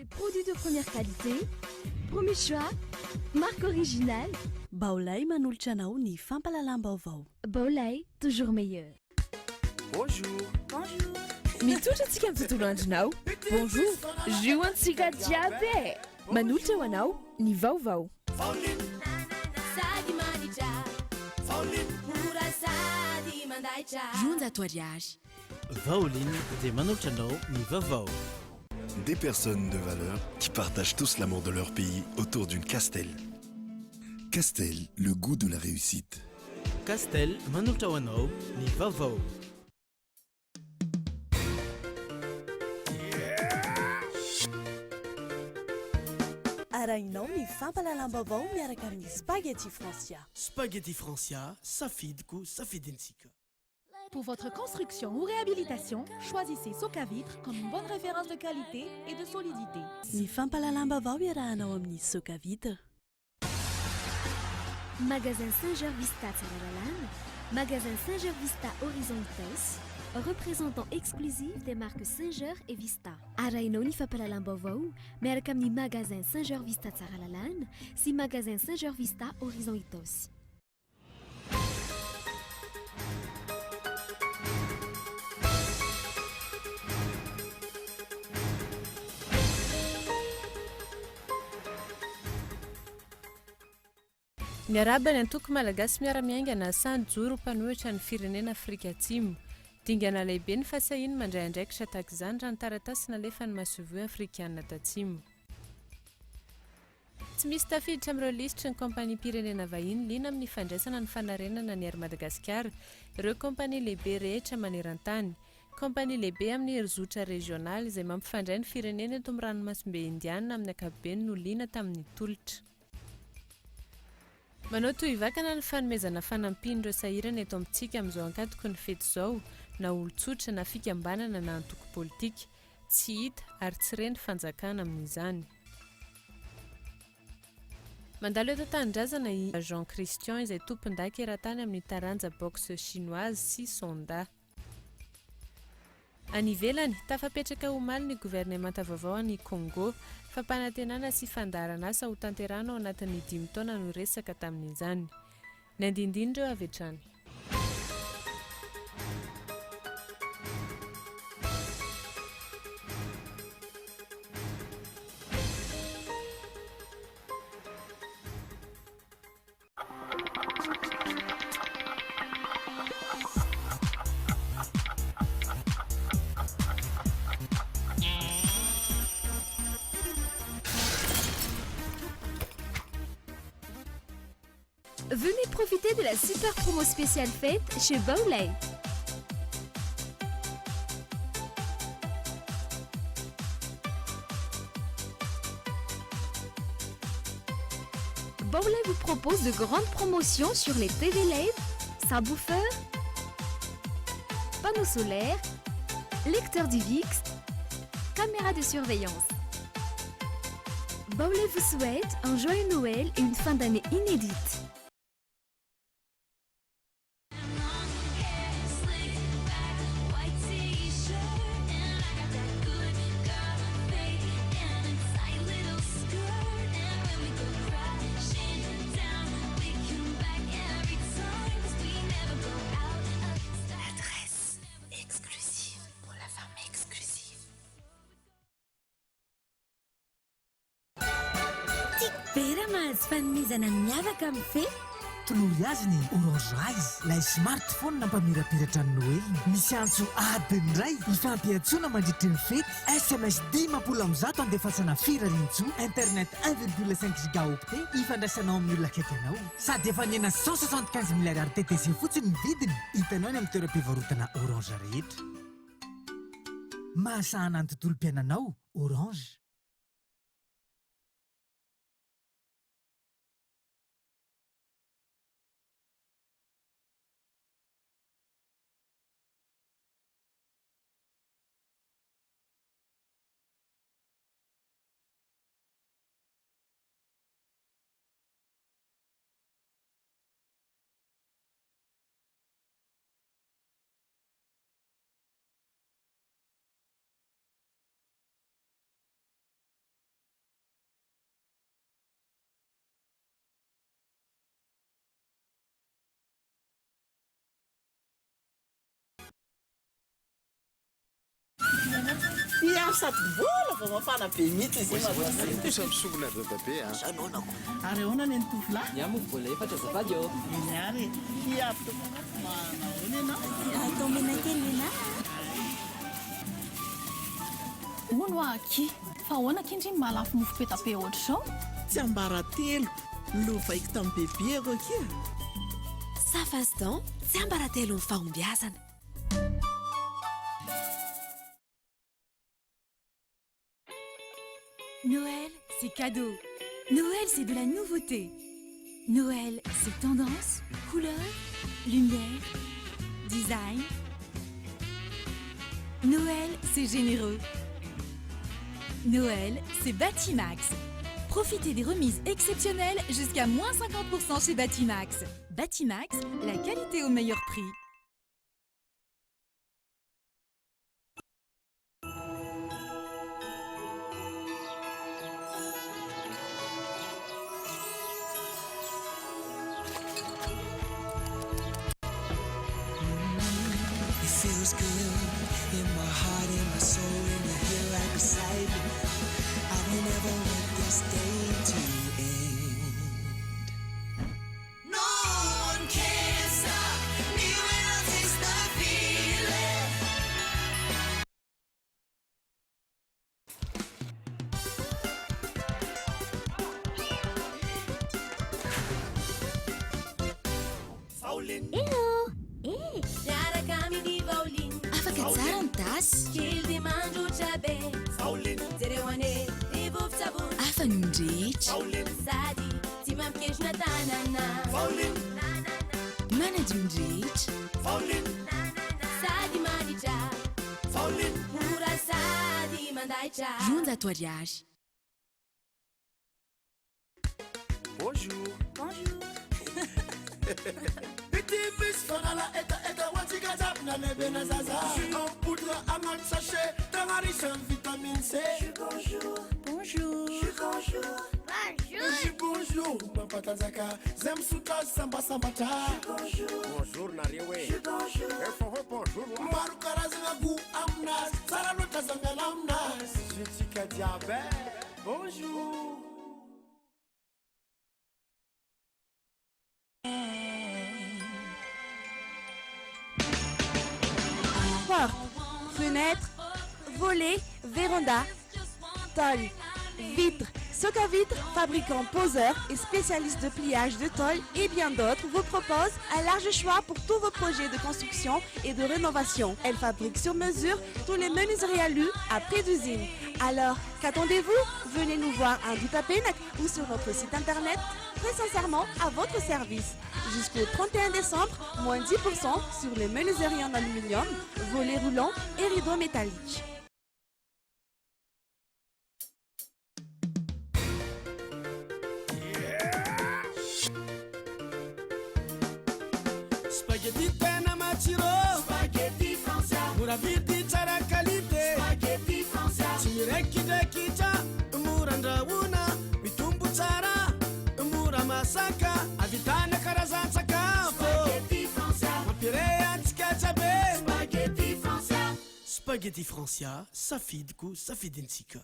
Des produits de première qualité, premier choix, marque originale. Baolay manolotra anao ny fampalalam-baovao. Baolay, toujours meilleur. Bonjour. Bonjour. Mitondra antsika amin'ny tontolo andronao. Bonjour. Zioantsika jiaby. Manolotra ho anao ny vaovao. Junta Toariage. Vaoline de manolotra anao ny vaovao. Des personnes de valeur qui partagent tous l'amour de leur pays autour d'une Castel. Castel, le goût de la réussite. Castel manolotra ho anao ny vaovao. Arahinao ny fampalalam-baovao miaraka amin'ny spaghetti Francia. Spaghetti Francia, safidiko safidintsika. Pour votre construction ou réhabilitation, choisissez Socavitre comme une bonne référence de qualité et de solidité. Ny fampalalam-baovao iarahanao amin'ny Socavitre. Magasin Saint-Georges Vista Tsaralalana, magasin Saint-Georges Vista Horizon Hotels, représentant exclusif des marques Saint-Georges et Vista. Arahinao ny fampalalam-baovao miaraka amin'ny magasin Saint-Georges Vista Tsaralalana sy magasin Saint-Georges Vista Horizon Hotels. Ny arabany antoko malagasy miara-miaingana sandjoro mpanohitra ny firenena Afrika Atsimo. Dingana lehibe ny fasahiny mandray andraikitra tahaka izany raha ny taratasy nalefa ny masovoa afrikanina tatsimo. Tsy misy tafiditra amin'ireo lisitry ny kompania pirenena vahiny liana amin'ny fandraisana ny fanarenana ny ary Madagasikara, ireo kompania lehibe rehetra maneran-tany. Kompania lehibe amin'ny hery-zotra regional izay mampifandray ny firenena eto amin'ny ranomasimbe indiana amin'ny ankapobeny no liana tamin'ny tolotra. Manao toy vakana ny fanomezana fanampin'ireo sahirana eto amintsika amin'izao ankatoko ny fety izao, na olon-tsotra na fikambanana na antoko politika, tsy hita ary tsy reny fanjakana amin'izany. Mandalo eto an-tanindrazana i Jean Christian izay tompon-daka eran-tany amin'ny taranja boxe chinoise sy sonda. Any ivelany, tafapetraka omaly ny gouvernemanta vaovao any Congo, fampanantenana sy fandarana asa ho tanterana ao anatin'ny 5 taona no resaka tamin'izany. Ny andindindreo avy hatrany. Venez profiter de la super promo spéciale fête chez Baolay. Baolay vous propose de grandes promotions sur les TV LED, subwoofers, panneaux solaires, lecteurs DivX, caméras de surveillance. Baolay vous souhaite un joyeux Noël et une fin d'année inédite. Fanomezana miavaka amin'ny fe tolory azy ny Orange Rise, ilay smartphone nampamirapiratra ny Noely. Misy antso adiny iray ifampiantsoana mandritra ny fety, SMS 10 andefasana firarian-tsoa, internet 1,5 gigaoctet ifandraisanao amin'ny olona akaiky anao. Sady efa niena 175 milliards TTC fotsiny ny vidiny. Hitanao ny amin'ny toeram-pivarotana Orange rehetra. Mahasahana ny tontolom-piainanao, Orange. sady vola vao mafana be mihitsy izy misongona dadabe zanonako ary ahoana ny tovolahy ny amoko vola efatra azafady eo iny ary hiavy manahoana ianao atao mena kely nena hono aky fa ahoana kindry malafo mofo petape ohatra zao tsy ambara telo lovaiko tamin'ny bebe ako akia safasdan tsy ambaratelo ny fahombiazana. Noël, c'est cadeau. Noël, c'est de la nouveauté. Noël, c'est tendance, couleur, lumière, design. Noël, c'est généreux. Noël, c'est Batimax. Profitez des remises exceptionnelles jusqu'à moins 50% chez Batimax. Batimax, la qualité au meilleur prix. Feels good in my heart, in my soul, when you're here right beside me. I will never want this day to end. No one can stop me when I taste the feeling. Hello! Afaka tsara ny tasy afa ny ndrehetra manadio ndrehetra ronja ato ariary. Bonjour. Bonjour. Bonjour. Bonjour. Bonjour. Bonjour nareo e. Efa ho bonjour. Maro karazana go aminazy tsara loatra zangana aminazy zetsika jiaby. Bonjour. Porte, fenêtre, volet, véranda, tôle, vitre. Soka Vitre, fabricant poseur et spécialiste de pliage de tôle et bien d'autres, vous propose un large choix pour tous vos projets de construction et de rénovation. Elle fabrique sur mesure tous les menuiseries alu à prix d'usine. Alors, qu'attendez-vous? Venez nous voir à Doutapenac ou sur notre site internet. Très sincèrement, à votre service. Jusqu'au 31 décembre, moins 10% sur les menuiseries en aluminium, volets roulants et rideaux métalliques. Spaghetti tena matsiro, Spaghetti Francia, mora vidy tsara qualité. Spaghetti Francia, Tsy mirekidraikitra, mora andrahoina, mitombo tsara, mora masaka, avitana karazan-tsakafo. Spaghetti Francia, Mampire antsika jiaby. Spaghetti Francia. Spaghetti Francia, safidiko, safidintsika.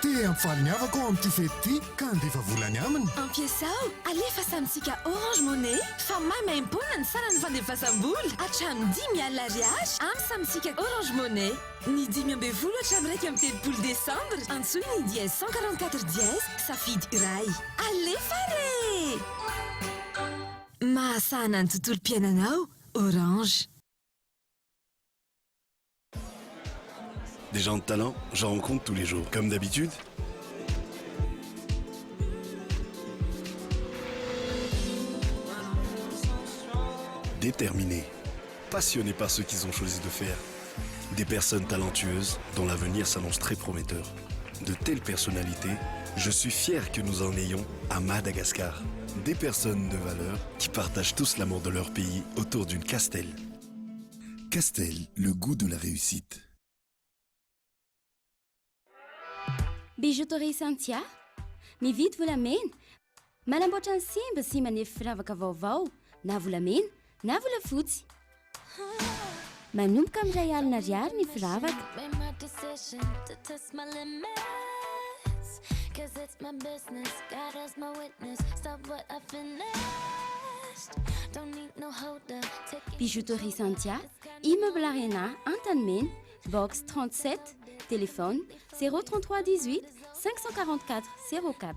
Te ampifaliniavako amin'ity fety ity ka andefa volany aminy. Ampiasao, alefa samitsika Orange Money fa maimaimpona ny sarany fandefasam-bola hatramin'ny 10 alina ariary amin'ny samitsika Orange Money. Ny 10 hatramin'ny 1 Desambra antsoina ny dièse 144 dièse safidy iray. Alefa re! Mahasana ny tontolo-piainanao, Orange. Des gens de talent, j'en rencontre tous les jours. Comme d'habitude. Déterminés, passionnés par ce qu'ils ont choisi de faire. Des personnes talentueuses dont l'avenir s'annonce très prometteur. De telles personnalités, je suis fier que nous en ayons à Madagascar. Des personnes de valeur qui partagent tous l'amour de leur pays autour d'une Castel. Castel, le goût de la réussite. Bijouterie Santia, mividy volamena, manamboatra ny simba sy manefy firavaka vaovao, na volamena, na volafotsy. manomboka amin'ray alina ariary ny firavaka. Bijouterie Santia, immeuble Arena, Antanmen, box 37, téléphone 033 18 544 04.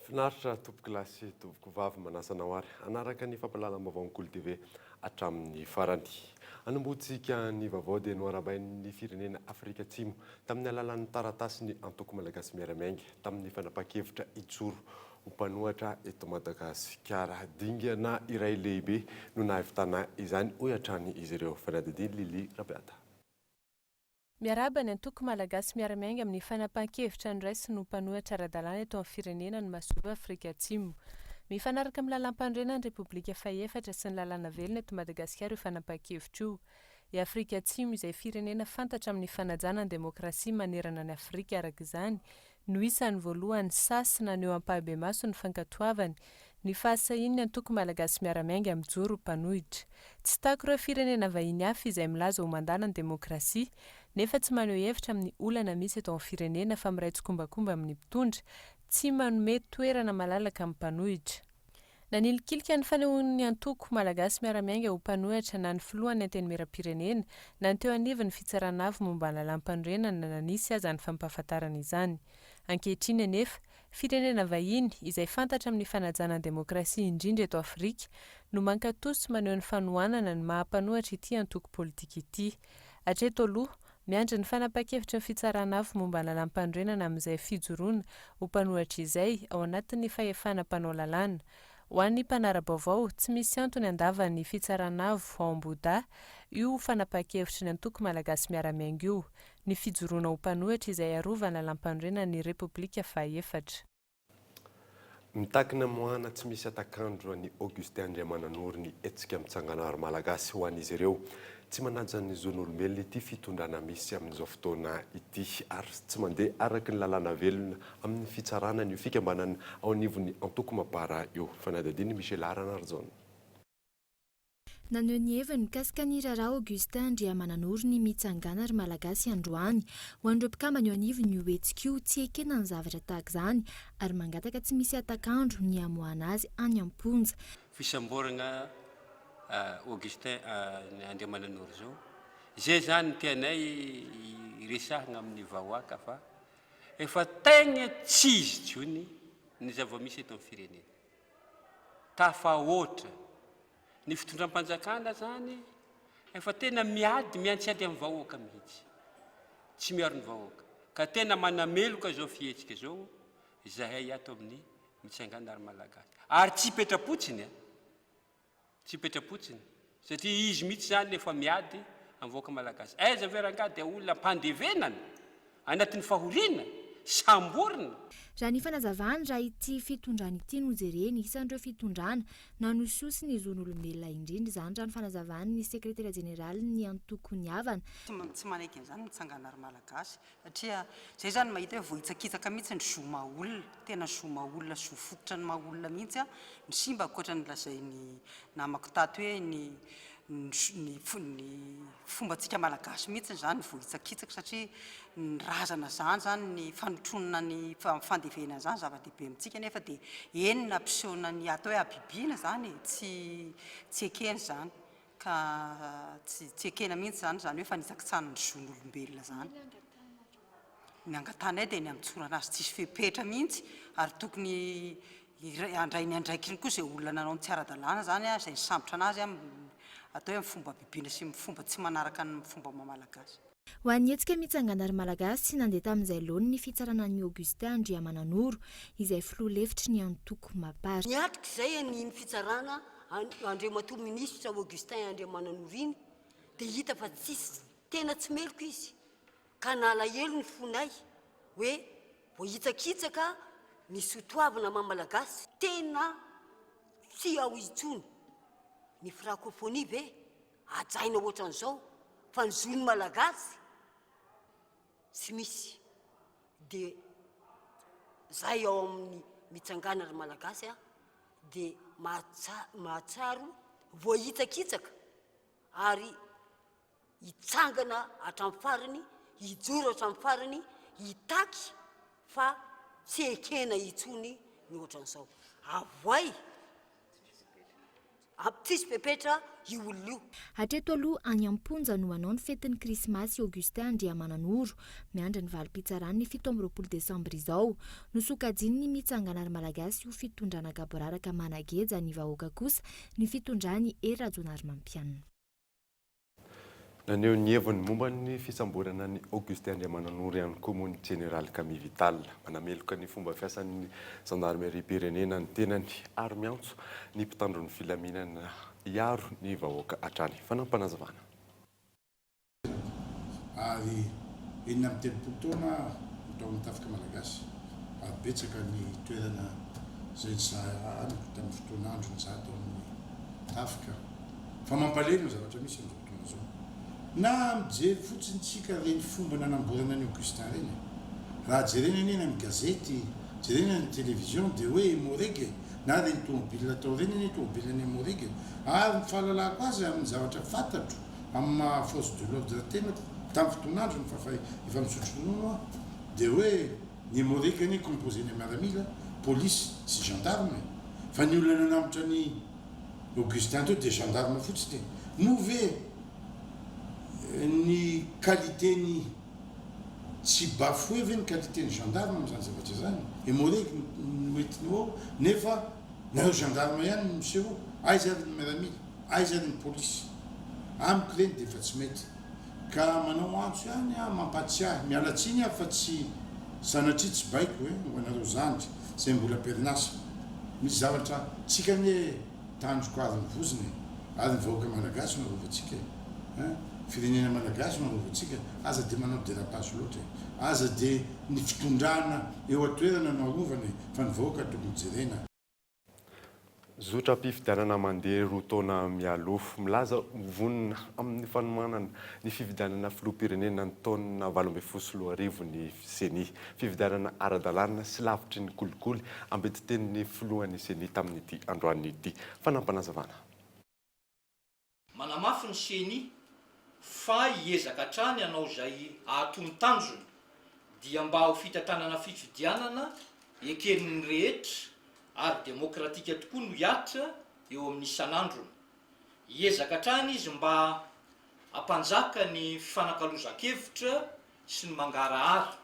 Finaritra tompoko lasy tompoko vavy manasanao ary anaraka ny fampalalam-baovao Kolo TV hatramin'ny farany. Anomboantsika ny vaovao dia noarabain'ny firenena Afrika Atsimo tamin'ny alalan'ny taratasy ny antoko malagasy miaramiainga tamin'ny fanapa-kevitra ijoro ho mpanohatra eto Madagasikara. Dingana iray lehibe no nahavitana izany hoy hatrany izy ireo. Fanadidiny Lili Rabiata. Miaraba ny antoko malagasy miaramiainga amin'ny fanapahan-kevitra niraisy no mpanohatra ara-dalàna eto amin'ny firenena ny Masolo Afrika Atsimo. Mifanaraka amin'ny lalam-pandrena ny Repoblika Fahefatra sy ny lalàna velona eto Madagasikara io fanapahan-kevitra io. I Afrika Atsimo izay firenena fantatra amin'ny fanajana ny demokrasia manerana ny Afrika araka izany no isan'ny voalohany sasina ny eo ampahabemaso ny fankatoavany ny fahasahin'ny antoko malagasy miaramiainga mijoro mpanohitra. Tsy tako ireo firenena vahiny hafa izay milaza ho mandala ny demokrasia nefa tsy maneho hevitra amin'ny olana misy eto amin'ny firenena fa miray tsokombakomba amin'ny mpitondra, tsy manome toerana malalaka amin'ny mpanohitra. Nanilikilika ny fanehoan'ny antoko malagasy miaramiainga ho mpanohitra na ny filohan'ny antenimieram-pirenena na ny teo anivon'ny fitsarana avy momba ny lalam-pandrena na nanisy aza ny fampahafantarana izany. Ankehitriny anefa, firenena vahiny izay fantatra amin'ny fanajana demokrasia indrindra eto Afrika no mankatosy maneho ny fanohanana ny mahampanohatra ity antoko politika ity. Hatreto aloha, miandry ny fanapahan-kevitra ny fitsarana avy momba ny lalam-pandrenana amin'izay fijoroana ho mpanohatra izay ao anatin'ny fahefana mpanao lalàna. Ho an'ny mpanara-baovao, tsy misy antony andavan'ny fitsarana avy ao Amboda io fanapahan-kevitra ny antoko malagasy miaramiainga io, ny fijoroana ho mpanohatra izay arovana lalam-pandrenana ny Repoblika Fahefatra. Mitakina moana tsy misy atakandro ny Augustin Andriamananoro ny etsika mitsanganaro malagasy ho an'izy ireo. Tsy manaja ny zon'olombelona ity fitondrana misy amin'izao fotoana ity ary tsy mandeha araka ny lalàna velona amin'ny fitsarana ny fikambanana ao anivon'ny antoko mapara io. Fanadadiny Michel Aranardzon. Naneho ny heviny mikasika ny raharaha Augustin Andriamananoro ny mitsangana ary malagasy androany ho an'ireo mpikambana eo anivony io hetsika io tsy ekena ny zavatra tahaka izany ary mangataka tsy misy atakandro ny hamoahana azy any am-ponja. Fisamborana Augustin Andriamananoro zao izay zany tenay resahana amin'ny vahoaka fa efa tegna tsy izy tsony ny zava-misy eto amin'ny firenena tafahoatra ny fitondram-panjakana zany efa tena miantsiady amin'ny vahoaka mihitsy tsy miaro ny vahoaka ka tena manameloka zao fihetsika zao zahay ato amin'ny mitsangana ary malagasy ary tsy petrapotsiny tsy petrapotsiny satria izy mihitsy zany efa miady amin'ny vahoaka malagasy aiza verangady olona mpandevenana anatin'ny fahoriana samborina raha ny fanazavany raha ity fitondrana ity no jereny isan'ireo fitondrana nanososy ny zon'olombelona indrindra izany raha ny fanazavany ny sekretera jeneraly ny antoko ny havana tsy manaiky an'izany mitsanganary malagasy satria zay zany mahita hoe vohitsakitsaka mihitsy ny zo maolona tena zo maolona zo fototra ny maolona mihitsy a ny simba akoatra ny lazay ny namako tato hoe ny fombatsika malagasy mihitsy zany ny vohitsakitsaka satria ny razana zany ny fanotronona ny fandevena zany zava-dehibe amintsika nefa dia enina ampisehoana ny atao hoe abibiana zany tsy ekena zany ka tsy ekena mihitsy zany hoe fanitsakitsana ny zon'olombelona zany ny angatanay dia ny amitsorana azy tsisy fepetra mihitsy ary tokony andrainy andraikiny koa zay olona nanao ny tsy ara-dalàna zany a zay nisambotra anazy a atao hoe mifomba bibiana sy mifomba tsy manaraka ny fomba mamalagasy ho an'ny hetsika mitsangana ary malagasy nandeha tamin'izay loany ny fitsarana ny Augustin Andriamananoro izay filoha lefitry ny antoko mapary niatrika izay ny fitsarana Andriamatoa ministra Augustin Andriamananoro iny dia hita fa tsisy tena tsy meloko izy ka nalahelo ny fonay hoe vohitsakitsaka ny sotoavana mamalagasy tena tsy ao intsony ny francophonie ve ajaina ohatran'izao fa ny zony malagasy tsy misy dia zay ao amin'ny mitsangana ry malagasy a dia mahatsaro voahitsakitsaka ary hitsangana hatramin'ny farany hijoro hatramin'ny farany hitaky fa tsy ekena intsony ny ohatran'izao avoay tsisy pepetra io olona io hatreto aloha any am-ponja no manao ny fetin'ny krismasy Augustin Andriamananoro miandry ny valim-pitsarany ny 17 desambra izao nosokajiny ny mitsangana ary malagasy ho fitondrana gaboraraka manageja ny vahoaka kosa ny fitondrany Erajonary Mampianina naneo ny heviny momba ny fisamborana ny Augustin Andriamananoro ihany komony Général Camille Vital manameloka ny fomba fiasan'ny gendarmerie pirenena ny tenany ary miantso ny mpitandro ny filaminana iaro ny vahoaka hatrany fanampanazavana ary enina amin'ny telopolo taona atao amin'ny tafika malagasy ary betsaka ny toerana zay zahany tamin'ny fotoanandro ny zato amin'ny tafika fa mampalelo ny zavatra misy amin'izao fotoana zao na mijery fotsiny tsika reny fomba nanamborana ny Augustin reny raha jerena eny amin'ny gazety jerena ny télévision dia hoe morege na reny tomobile atao reny eny tomobile ny morege ary ny fahalalako azy amin'ny zavatra fantatro amin'ny maha force de l'ordre tena tamin'ny fotoanandro ny fafa efa misotro ronono dia hoe ny morege eny composé ny miaramila police sy gendarme fa ny olona nanambotra ny Augustin teo dia gendarme fotsiny move ny qualité ny tsy bafoué ve ny qualité ny gendarme amin'izany zavatra zany emoreky noetiny ao nefa nareo gendarme ihany ny miseho aiza ary ny miaramila aiza ary ny polisy amiko reny dia efa tsy mety ka manao antso ihany a mampatsiahy mialatsiny a fa tsy sanatria tsy baiko hoe ho anareo zandry zay mbola perinasa misy zavatra tsika ny hoe tandroko ary ny voziny ary ny vahoaka malagasy narovatsika firenena malagasy narovatsika aza dia manao dérapage loatra aza dia ny fitondrana eo atoerana narovany fa ny vahoaka tokony jerena zotra mpifidianana mandeha roa taona mialofo milaza vonona amin'ny fanomanana ny fifidianana filoham-pirenena ny taona 2024 ny CENI fifidianana ara-dalàna sy lavitry ny kolikoly ambetitenin'ny filohan'ny CENI tamin'ity androany ity fanampanazavana manamafy ny CENI fa hiezaka hatrany ianao zay ahaton'ny tanjona dia mba ho fitatranana fifidianana ekeniny rehetra ary demokratika tokoa no hiatra eo amin'ny isan'androny hiezaka hatrany izy mba hampanjaka ny fanakalozan-kevitra sy ny mangarahara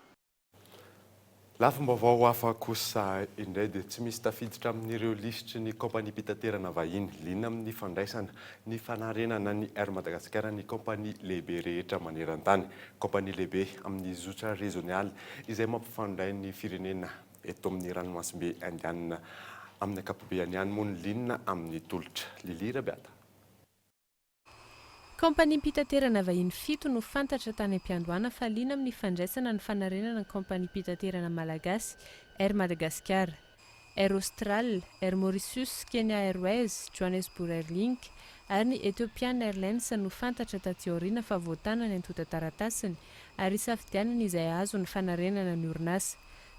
lafim-baovao hafa kosa indray dia tsy misy tafiditra amin'ireo lisitry ny kompania mpitaterana vahiny liana amin'ny fandraisana ny fanarenana ny Air Madagascar ny kompania lehibe rehetra maneran-tany kompania lehibe amin'ny zotra régional izay mampifandray ny firenena eto amin'ny ranomasimbe indiana amin'ny akapobeany ihany moa ny liana amin'ny tolotra Lili Rabiata kompania mpitaterana vahiny 7 no fantatra tany am-piandohana fa liana amin'ny fandraisana ny fanarenana ny kompania mpitaterana malagasy Air Madagascar, Air Austral, Air Mauritius, Kenya Airways, Johannesburg Airlink ary ny Ethiopian Airlines no fantatra taty aoriana fa voatana ny antota-taratasiny ary safidianana izay azo ny fanarenana ny orinasa.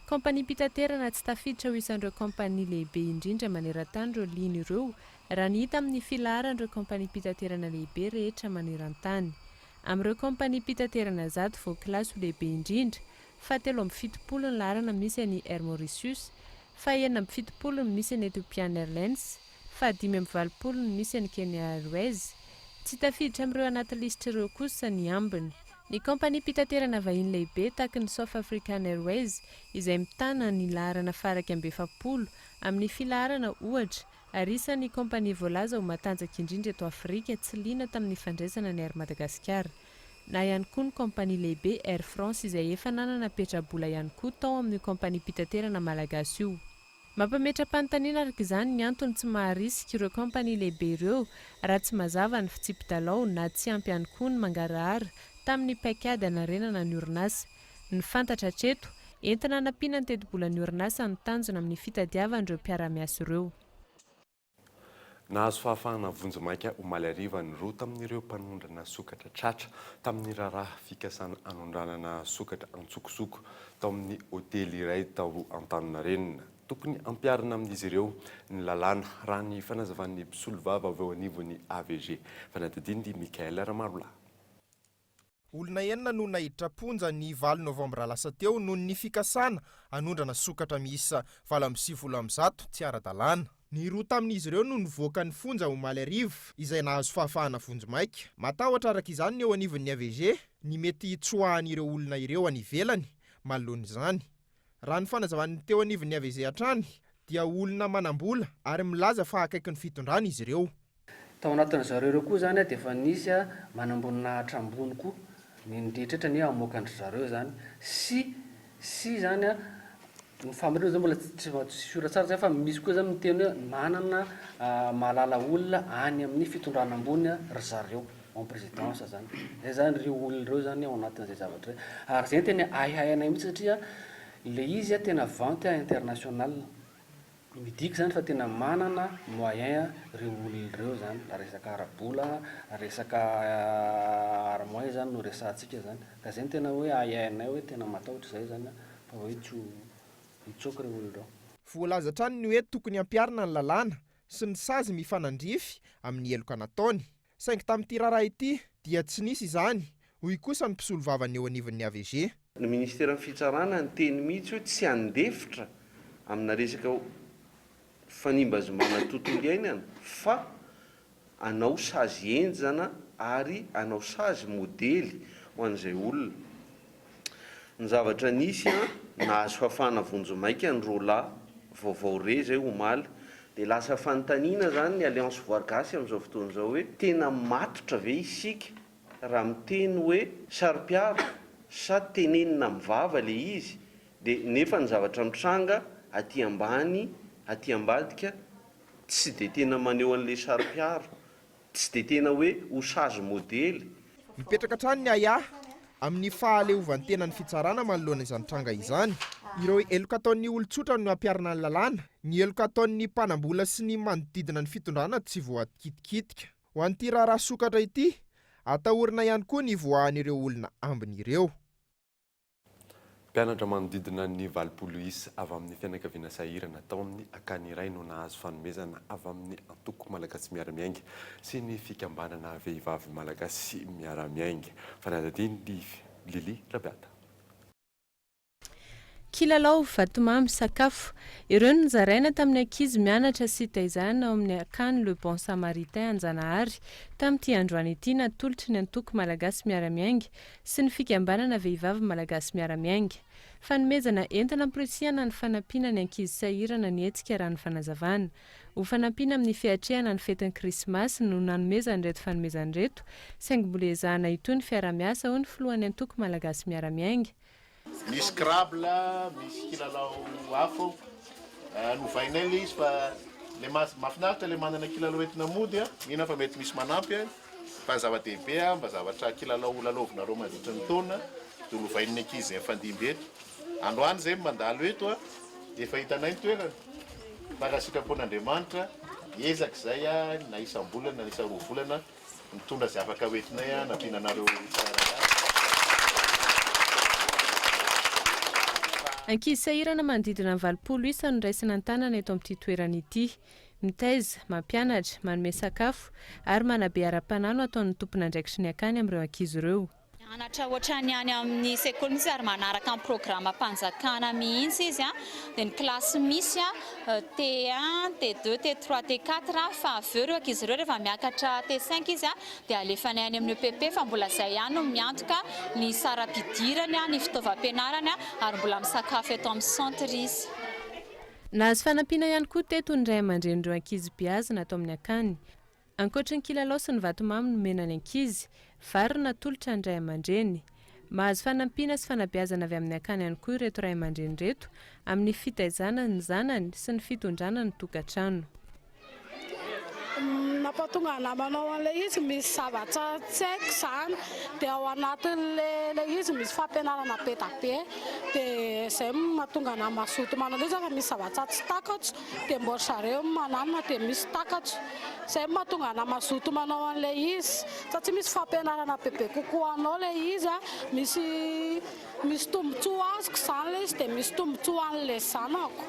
Kompania mpitaterana tsy tafiditra ho isan'ireo kompania lehibe indrindra maneran-tany ireo liana ireo raha ny hita amin'ny filaharan'ireo kompania mpitaterana lehibe rehetra maneran-tany. Amin'ireo kompania mpitaterana zato vao kilasy ho lehibe indrindra, fa 770 ny laharana misy ny Air Mauritius, fa 970 ny misy ny Ethiopian Airlines, fa 570 ny misy ny Kenya Airways. Tsy tafiditra amin'ireo anaty lisitra ireo kosa ny ambiny. Ny kompania mpitaterana vahiny lehibe tahaka ny South African Airways izay mitana ny laharana faraka 70 amin'ny filaharana ohatra ary isan'ny kompania voalaza ho matanjaka indrindra eto Afrika tsy liana tamin'ny fandraisana ny Air Madagascar. Na ihany koa ny kompania lehibe Air France izay efa nanana petrabola ihany koa tao amin'ny kompania mpitaterana malagasy io. Mampametra-panontaniana araka izany ny antony tsy maharisika ireo kompania lehibe ireo raha tsy mazava ny fitsipidalao na tsy ampy ihany koa ny mangarahara tamin'ny paikady anarenana ny orinasa. Ny fantatra hatreto, entina hanampiana ny teti-bolan'ny orinasa ny tanjona amin'ny fitadiavan'ireo mpiara-miasa ireo. Nahazo fahafahana vonjomaika omaly ariva ny roa tamin'ireo mpanondrana sokatra tratra tamin'ny raharaha fikasana anondranana sokatra antsokosoko tao amin'ny hôtely iray tao Antaninarenina. Tokony ampiarina amin'izy ireo ny lalàna raha ny fanazavan'ny mpisolo vava avy eo anivon'ny AVG. Fanadidiny Mikael Ramarola. Olona enina no nahiditra ponja ny 7 Novambra lasa teo noho ny fikasana anondrana sokatra miisa 770 tsy ara-dalàna. Ny roa tamin'izy ireo no nivoaka ny fonja omaly ariva izay nahazo fahafahana vonjomaika. Matahotra araka izany ny eo anivon'ny AVG ny mety tsoahan'ireo olona ireo any ivelany manoloana izany. Raha ny fanazavan'ny teo anivon'ny AVG hatrany dia olona manambola ary milaza fa akaiky ny fitondrana izy ireo. Tao anatin' zareo ireo koa zany dia efa nisy manambonina hatrambony koa ny ndrehetrehtra ny amoakandry zareo zany sy zany ny famareo zany mbola tsy siora tsara zay fa misy koa zany miteny hoe manana mahalala olona any amin'ny fitondrana ambony ry zareo en présidence zany. Zay zany reo olona ireo zany ao anatin'izay zavatra. Ary zay tena hainay mihitsy satria le izy tena vente international. Midika zany fa tena manana moyen reo olona ireo zany, resaka arabola, resaka armoyen zany no resantsika zany. Ka zay tena hoe hainay hoe tena matahotra zay zany fa hoe mitsoka reo olona ireo. Voalaza hatrany ny hoe tokony ampiarina ny lalàna sy ny sazy mifanandrify amin'ny heloka nataony. Saingy tamin'ity raharaha ity dia tsy nisy izany, hoy kosa ny mpisolo vavany eo anivon'ny AVG. Ny ministera ny fitsarana ny teny mihitsy hoe tsy handefitra amina resaka fanimbazomana tontolo iainana fa anao sazy enjana ary anao sazy modely ho an'izay olona. Ny zavatra nisy nahazo fahafahana vonjomaika ny rola vaovao re zay omaly dia lasa fanontaniana zany ny Alliance Voargasy amin'izao fotoana izao hoe tena matotra ve isika raha miteny hoe sary-piaro sa tenenina mivava le izy dia nefa ny zavatra mitranga aty ambany aty ambadika tsy dia tena maneho an'le sary-piaro, tsy dia tena hoe ho sazy modely. Mipetraka hatrany ny aya amin'ny fahaleovan'ny tena ny fitsarana manoloana izany tranga izany. Ireo eloka ataon'ny olon-tsotra no ampiarina ny lalàna, ny eloka ataon'ny mpanambola sy ny manodidina ny fitondrana tsy voakitikitika. Ho an'ity raharaha sokatra ity, atahorana ihany koa ny voahan'ireo olona ambiny ireo. Mpianatra manodidina ny 80 isa avy amin'ny fianakaviana sahirana tao amin'ny akany iray no nahazo fanomezana avy amin'ny antoko malagasy miara-miainga sy ny fikambanana vehivavy malagasy miara-miainga. Fanadadiny Lili Rabiata. Kilalao, vatomamy, sakafo ireo no nizaraina tamin'ny ankizy mianatra sy taizana ao amin'ny akany Le Bon Samaritain Anjanahary tamin'ity androany ity natolotry ny antoko malagasy miara-miainga sy ny fikambanana vehivavy malagasy miara-miainga. Fanomezana entana ampirisihana ny fanampiana ny ankizy sahirana ny hetsika raha ny fanazavana. Ho fanampiana amin'ny fiatrehana ny fetin'ny krismasy no nanomezana reto fanomezana reto, saingy mbola ezahana itony fiara-miasa ho ny filohan'ny antoko malagasy miara-miainga. Misy Scrabble, misy kilalao hafa novainay le izy fa le mahafinaritra le manana kilalao entina mody mihina fa mety misy manampy fahazava-dehibe mba zavatra kilalao lalaovinareo mandritra ny taona dolovain'ny ankizy fandimby eto androany zay mandalo eto a efa hitanay ny toerana maka sitrapon'Andriamanitra ezaka zay a na isam-bolana na isa roa volana mitondra zay afaka hoentinay a nampiananareo ankizy sahirana manodidina ny 20 isa no raisina an-tanana eto amin'ity toerana ity mitaiza mampianatra manome sakafo ary manabe ara-panano ataon'ny tompona andraikitry ny akany amin'ireo ankizy ireo anatra ohatrany any amin'ny sekoly misy ary manaraka amin'ny programa mpanjakana mihitsy izy a dia ny klasy misy a T1, T2, T3, T4 fa aveo ireo ankizy ireo rehefa miakatra T5 izy a dia alefanay any amin'ny EPP fa mbola izay ihany no miantoka ny saram-pidirany a ny fitaovam-pianarany ary mbola misakafo eto amin'ny centre izy. Nahazo fanampiana ihany koa teto ny ray aman-dren'ireo ankizy beazina atao amin'ny akany. Ankoatra ny kilalao sy ny vatomamy nomena ny ankizy, vary natolotra ny ray aman-dreny. Mahazo fanampiana sy fanabeazana avy amin'ny akany ihany koa ireto ray aman-dreny reto amin'ny fitaizana ny zanany sy ny fitondrana ny tokantrano. Nampatonga namanao an'ilay izy misy zavatra tsy haiko izany dia ao anatin'ilay izy misy fampianarana be da be dia izay mahatonga na mazoto manao izy fa misy zavatra tsy takatro dia mbo zareo mananona dia misy takatro izay mahatonga na mazoto manao an'ilay izy satria misy fampianarana bebe kokoa anao ilay izy misy tombontsoa azoko izany ilay izy dia misy tombontsoa an'ilay zanako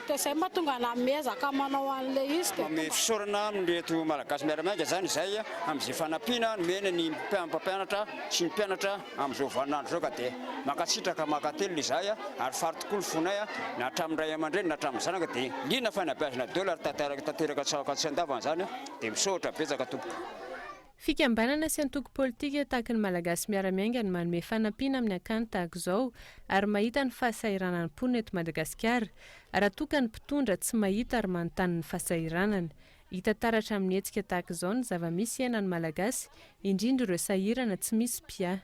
dia izay mahatonga na miezaka manao an'ilay izy dia fisaorana amin'reto malagasy miaramianga zany izay amin'izay fanampiana nomena ny mpampianatra sy ny mpianatra amin'izao vaninandro zao ka dia makasitraka makatelo izay ary fary tokoa ny fonay na hatramin'ny ray aman-dreny na hatramin'ny zanaka dia liana fanabeazana daholo ary tanteraka tsaka tsy andavana zany dia misaotra betsaka tompoko. Fikambanana sy antoko politika tahaka ny malagasy miaramianga ny manome fanampiana amin'ny akany tahaka izao ary mahita ny fahasahiranany mponina eto Madagasikara raha toka ny mpitondra tsy mahita ary manontany ny fahasahiranany. Hita taratra amin'ny hetsika tahaka izao ny zava-misy iainan'ny malagasy indrindra ireo sahirana tsy misy pia.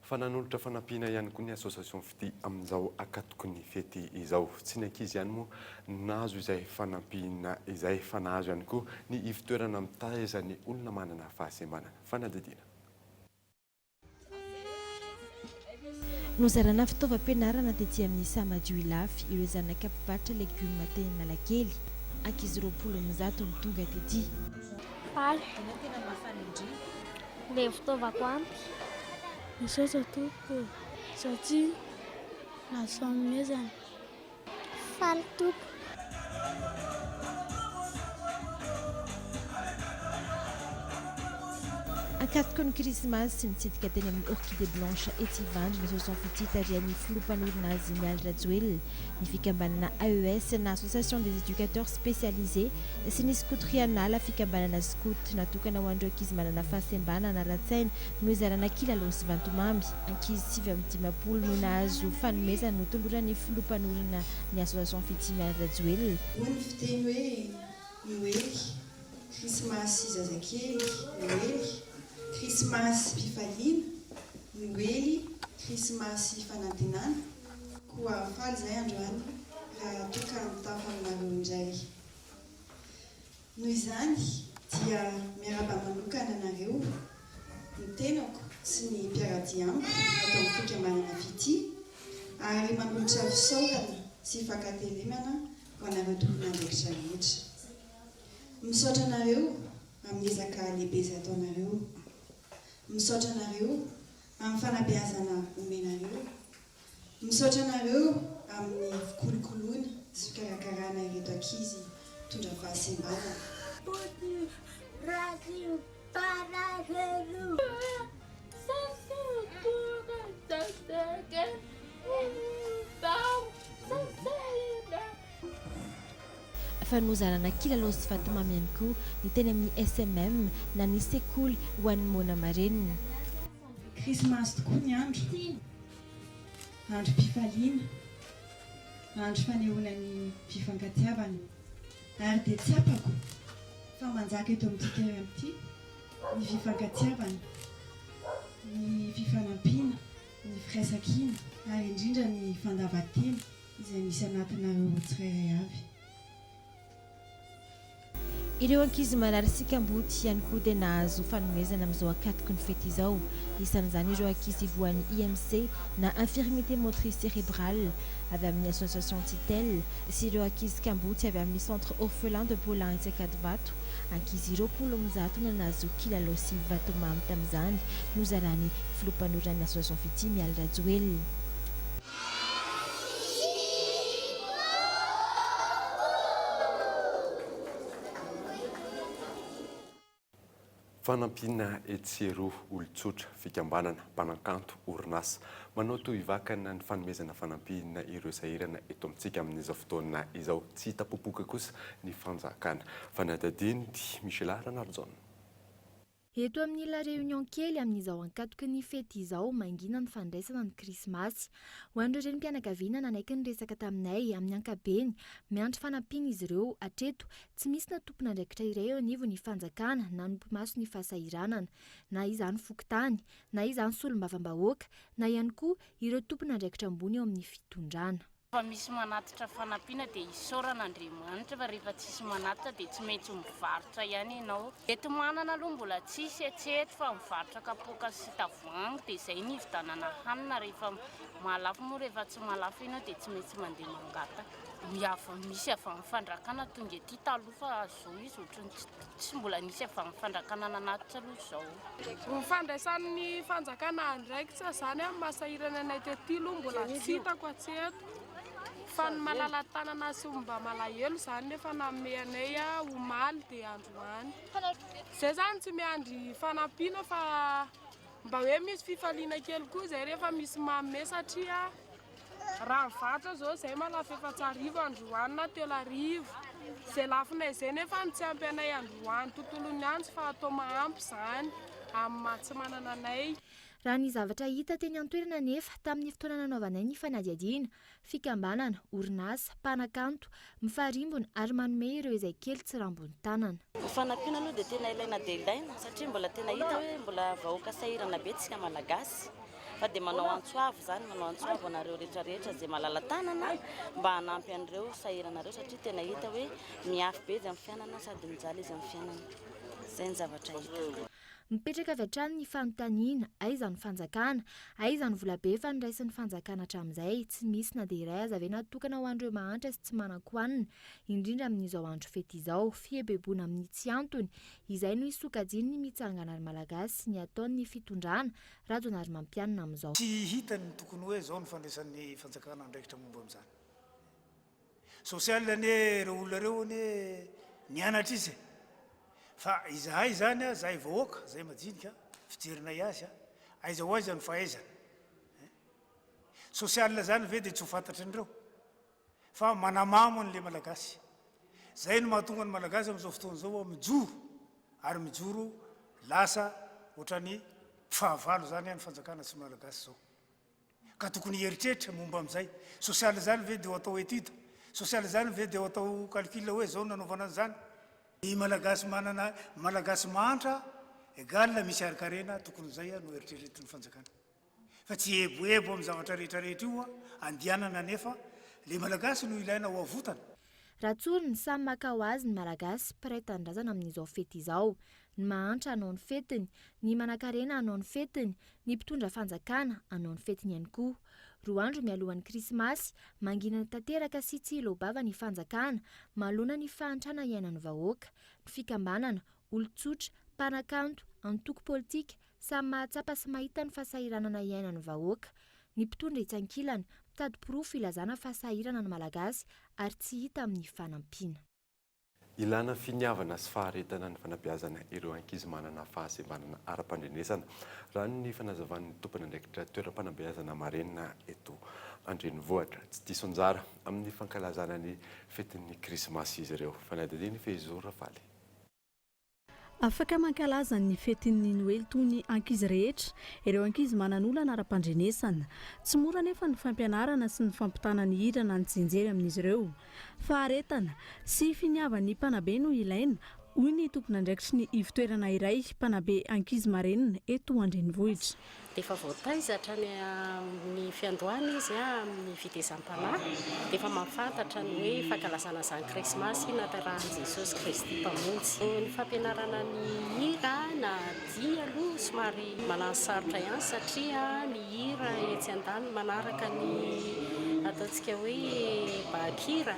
Fa nanolotra fanampiana ihany koa ny association fity amin'izao akatoko ny fety izao tsy ny ankizy ihany moa nahazo izay fanampiana izay fa nahazo ihany koa ny ivitoerana mitahizany olona manana fahasembanana fanadidina. Nozarana fitaovam-pianarana tetỳ amin'ny Samadio Ilafy ireo zanaka mpivarotra legioma teny Analakely ankizy 20 ny tonga tetỳ. Paly tena mafana indrindra. Ilay fitaovako ampy misaotra tompoko satria nahasoamezana faly tompo. Akatoko ny krismasy sy mitsidika teny amin'ny Orchidée Blanche ety Ivandry ny association fity tarihan'ny filompanorina azy Mialy Rajoelina ny fikambanana AES na association des éducateurs spécialisés sy ny scout triennale fikambanana scout natokana ho an'ireo ankizy manana fahasembanana ara-tsaina no izarana kilalao sy vantomamy. Ankizy 9 no nahazo fanomezana no toloran'ny filompanorina ny association fity Mialy Rajoelina. Ny fiteny hoe Noely, krismasy zazakely, Noely, krismasy mpifaliana, Noely, krismasy fanantenana, koa faly zay androany raha toka mitafo aminareo indray. Noho izany dia miaraba manokana anareo ny tenako sy ny mpiaradia amiko atao amin'ny fikambanana fity ary manolotra fisaorana sy fankatelemana ho anareo tompona andraikitra rehetra. Misaotra anareo amin'ny ezaka lehibe izay ataonareo. Misaotra anareo amin'ny fanabeazana omenareo. Misaotra anareo amin'ny fikolokoloana sy fikarakarana ireto ankizy mitondra fahasembanana. Fa nozarana kilalao sy vatomamy ihany koa ny teny amin'ny SMM na ny sekoly ho an'ny Mona Marenina. Krismasy tokoa ny andro, andro mpifaliana, andro fanehoana ny fifankatiavana ary dia tsiapako fa manjaka eto amin'ity toerana ity ny fifankatiavana, ny fifanampiana, ny firaisan-kina ary indrindra ny fandavan-tena izay misy anatinareo tsirairay avy. ireo ankizy marary sikamboty ihany koa dia nahazo fanomezana amin'izao akatoky ny fety izao. Isan'izany ireo ankizy voan'ny IMC na infirmité motrice cérébrale avy amin'ny association Titel sy ireo ankizy kamboty avy amin'ny centre orphelin de Paulin Itsekadvato. Ankizy 20 no nahazo kilalao sy vatomamy tamin'izany no zarany filompanorany association Fity Mialy Rajoely. Fanampina etsero olotsotra fikambanana mpanakanto orinasa manao toy ivakana ny fanomezana fanampina ireo sahirana eto amintsika amin'izao fotoana izao tsy hitapopoka kosa ny fanjakana fanadadiny Michel Ranarjon. Eto amin'ny la réunion kely amin'izao ankatoky ny fety izao mangina ny fandraisana ny krismasy ho an'ireo renim-pianakaviana nanaiky ny resaka taminay amin'ny ankabeny miandry fanampiana izy ireo hatreto tsy misy na tompona andraikitra iray eo anivo ny fanjakana na nompimaso ny fahasahiranana na izany fokontany na izany solombavam-bahoaka na ihany koa ireo tompona andraikitra ambony eo amin'ny fitondrana. Fa misy manatitra fanampiana dia isaorana Andriamanitra fa rehefa tsisy manatitra dia tsy maintsy mivarotra ihany ianao. Eto manana aloha mbola tsisy etseto fa mivarotra kapoaka sy tavoahangy dia izay ny hividanana hanina rehefa malafo moa rehefa tsy malafo ianao dia tsy maintsy mandeha mangata. Miava misy avy amin'ny fandrakana tonga ety taloha fa zao izy ohatrany tsy mbola nisy avy amin'ny fandrakana nanatitra aloha izao. Ny fandraisan'ny fanjakana andraikitra zany amin'ny masahirana anay tety aloha mbola tsy hitako hatseto. Fa ny malala-tanana sy mba malahelo zany nefa nanome anay omaly dia androany. Zay zany tsy miandry fanampiana fa mba hoe misy fifaliana kely koa zay rehefa misy manome satria raha mivatra zao zay malafa efatsarivo androany na 3 zay lafinay zay nefa ny tsy ampy anay androany tontolony antsy fa atao mahampy zany amin'ny mahatsy manana anay. Raha ny zavatra hita teny an-toerana nefa tamin'ny fotoana nanaovanay ny fanadihadiana, fikambanana, orinasa, mpanakanto, mifarimbona ary manome ireo izay kely tsy rambony tanana. Ny fanampiana aloha dia tena ilaina dia ilaina satria mbola tena hita hoe mbola vahoaka sahirana be tsika malagasy. Fa dia manao antsoavo zany, manao antsoavo anareo rehetrarehetra izay malala tanana mba hanampy an'ireo sahiranareo satria tena hita hoe miafy be izy amin'ny fiainana sady mijaly izy amin'ny fiainana. Izay ny zavatra hita. Mipetraka avy hatrany ny fanontaniana, aiza ny fanjakana, aiza ny vola be fandraisan'ny fanjakana hatramin'izay, tsy misy na dia iray aza ve natokana ho an'ireo mahantra sy tsy manankoanina, indrindra amin'izao andro fety izao, fiebebona amin'ny tsy antony, izay no isokajiny ny mitsangana ary malagasy ny ataon'ny fitondrana, rajona ary mampianina amin'izao. Tsy hita ny tokony hoe izao ny fandraisan'ny fanjakana andraikitra momba amin'izany. Sosialina reo olona reo nianatra izy. Fa izahay zany zahay vahoaka, zahay majinika, fijerinay azy, aiza ho aiza ny fahaizana. Sosialina zany ve dia tsy ho fantatry an'ireo. Fa manamamo an'ilay malagasy. Zay no mahatonga ny malagasy amin'izao fotoana izao mijoro, ary mijoro lasa ohatrany fahavalo zany ny fanjakana sy malagasy zao. Ka tokony heritreritra momba amin'izay. Sosialina zany ve dia ho atao etude, sosialina zany ve dia ho atao calcul hoe zao nanaovana an'izany. Ny malagasy manana malagasy mantra egal misy arikarena tokony izay no eritreretiny fanjakana. Fa tsy eboebo amin'ny zavatra rehetrarehetra io andianana nefa le malagasy no ilaina ho avotana. Ratsory ny samy maka ho azy ny malagasy mpiray tandrazana amin'izao fety izao. Ny mahantra hanao ny fetiny, ny manan-karena hanao ny fetiny, ny mpitondra fanjakana hanao ny fetiny ihany koa. 2 andro mialohan'ny krismasy, mangina tanteraka sy tsy ilobava ny fanjakana, malona ny fahantrana iainan'ny vahoaka, ny fikambanana, olotsotra, mpanakanto, antoko politika, samy mahatsapa sy mahita ny fahasahiranana iainan'ny vahoaka. Ny mpitondra itsankilana, mitady porofo ilazana fahasahirana ny malagasy ary tsy hita amin'ny fanampiana. Ilana finiavana sy faharetana ny fanabeazana ireo ankizy manana fahasembanana ara-pandrenesana raha ny fanazavan'ny tompony andraikitra toeram-panabeazana marenina eto Andrenivohitra tsy diso anjara amin'ny fankalazana ny fetin'ny krismasy izy ireo. Fanadadiny Fezoro Rafaly. Afaka mankalaza ny fetin'ny Noely toy ny ankizy rehetra, ireo ankizy manan'olana ara-pandrenesana. Tsy mora nefa ny fampianarana sy ny fampitana ny hira na ny tsinjery amin'izy ireo. Faharetana sy finiavan'ny mpanabe no ilaina hoy ny tompon'andraikitry ny ivitoerana iray mpanabe ankizy marenina eto Andrenivohitra. Dia efa voataizatra hatrany amin'ny fiandohana izy amin'ny fitezam-panahy dia efa mahafantatra ny hoe fankalazana izany krismasy natarahan'i Jesosy Kristy mpamonjy. Ny fampianarana ny hira na dia aloha somary manano sarotra ihany satria ny hira etsy an-tany manaraka ny ataontsika hoe bakira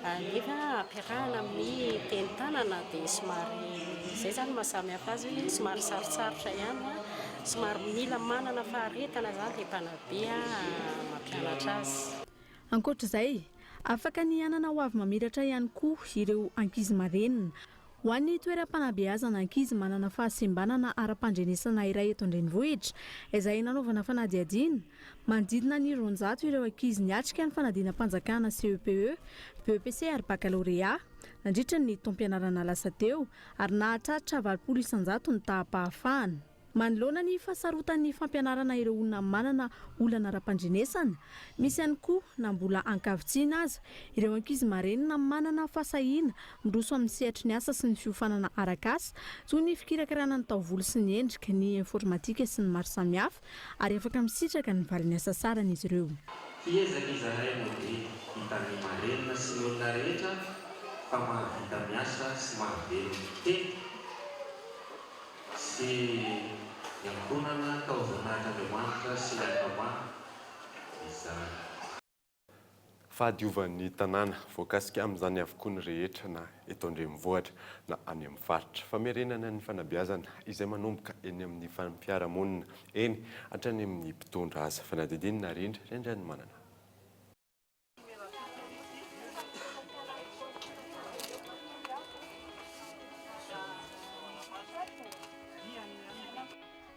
nefa ampiarahana amin'ny teny tanana dia somary izay zany mahasamy hafa azy hoe somary sarotsarotra ihany somary mila manana faharetana zany dia mpanabe mampianatra azy. Ankoatr'izay afaka ny anana ho avy mamiratra ihany koa ireo ankizy marenina. Ho an'ny toeram-panabeazana ankizy manana fahasembanana ara-pandrenesana iray eto Andrenivohitra izay nanaovana fanadihadiana manodidina ny 900 ireo ankizy niatrika ny fanadinam-panjakana CEPE, BEPC ary baccalauréat nandritra ny taom-pianarana lasa teo ary nahatratra 700 ny taham-pahafahana. Manoloana ny fahasarotan'ny fampianarana ireo olona manana olana ara-pandrenesana, misy ihany koa na mbola ankavitsiana aza ireo ankizy marenina manana fahasahiana ndroso amin'ny sehatry ny asa sy ny fiofanana arak'asa toy ny fikirakarana ny taovolo sy ny endrika, ny informatika sy ny maro samihafa ary afaka misitraka ny valiny asa sarany izy ireo. Fiezaka izahay moa dia hitan'ny marenina sy ny olona rehetra fa mahavita miasa sy mahavelona teny sy yankonana taozanahitran'Andriamanitra sy lakamana izany. Fahadiovan'ny tanàna voakasika amin'izany avokoa ny rehetra na eto Andrenivohitra na any amin'ny faritra. Famerenana ny fanabeazana izay manomboka eny amin'ny fiarahamonina eny hatrany amin'ny mpitondra asa. Fanadidinina rindra rendrany manana.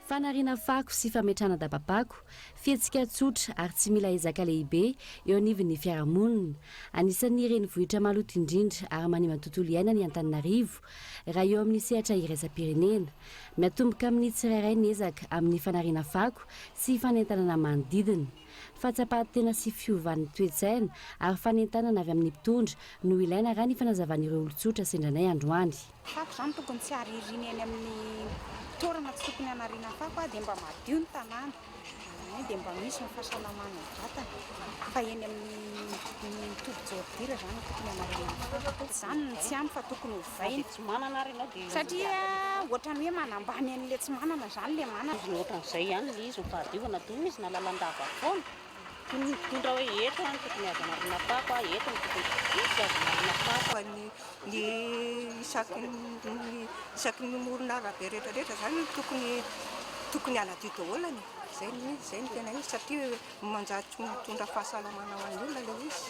Fanariana fako sy fametrana dabapako, fihetsika tsotra ary tsy mila ezaka lehibe eo anivon'ny fiarahamonina. Anisan'ny renivohitra maloto indrindra ary manimba ny tontolo iainana ny Antananarivo raha eo amin'ny sehatra iraisam-pirenena. Miatomboka amin'ny tsirairay ny ezaka amin'ny fanariana fako sy fanentanana manodidina. Fatsapahan-tena sy fiovan'ny toe-tsaina ary fanentanana avy amin'ny mpitondra no ilaina raha ny fanazavan'ireo olon-tsotra sendranay androany. Fako zany tokony tsy haririny eny amin'ny toerana tsy tokony hanariana fako dia mba madio ny tanàna dia mba misy ny fahasalamana ny vatana fa eny amin'ny tobi-jaodira zany tokony hanariana fako zany tsy ampy fa tokony hovaina tsy manana arena dia satria ohatrany hoe manambany an'ilay tsy manana zany le manana ohatran'izay ihany le izy ho fahadiovana toy izy na lalandava foana tondra hoe eto any tokony azo anariana fako eto ny tokony azo anariana fako isaky ny morona arabe rehetrarehetra zany tokony anadio daholany zay ny tena izy satria manjary mitondra fahasalamana ho an'ny olona le izy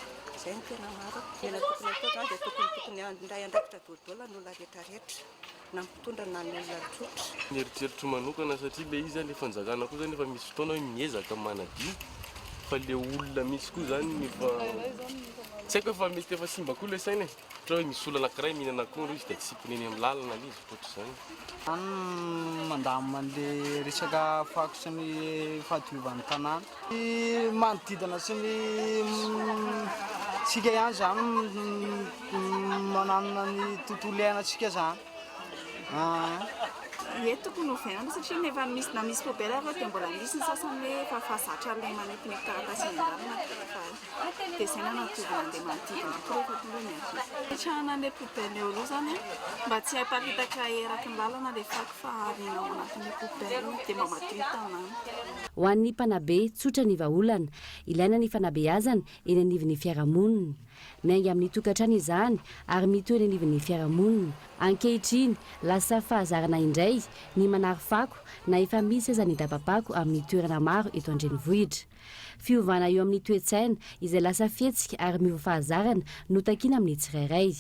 zay ny tena maro tena tokony atao zany dia tokony andray andrafitra dahodahola ny olona rehetrarehetra na mitondra na ny olona tsotra. Ny eritreritro manokana satria le izy le fanjakana koa zany efa misy fotoana hoe miezaka manadio fa le olona misy koa zany efa tsy haiko efa mety efa simba koa le saina ohatra hoe misy olona anankiray mihinana akondro izy dia tsy poneny amin'ny lalana le izy ohatr'izany. Mandamina an'le resaka fako sy ny fahadiovan'ny tanàna manodidina sy ny tsika ihany zany mananona ny tontolo iainantsika zany. Ie tokony hovainana satria nefa misy pobera fa dia mbola misy ny sasany hoe fa fahazatra le manepiny taratasy ny lalana dia izay nanatovana andeha manodidina koa rehefa toloina hitrahana le pobera eo aloha zany mba tsy hamparitaka eraky ny lalana le fako fa ariana ao anatin'le pobera dia mba madio tanàna. Ho an'ny mpanabe tsotra ny vahaolana, ilaina ny fanabeazana eny anivon'ny fiarahamonina. Miainga amin'ny tokantrano izany ary mitohy eny anivon'ny fiarahamonina. Ankehitriny lasa fahazarana indray ny manary fako na efa misy aza ny dabapako amin'ny toerana maro eto Andrenivohitra. Fiovana eo amin'ny toe-tsaina izay lasa fihetsika ary miova fahazarana no takiana amin'ny tsirairay.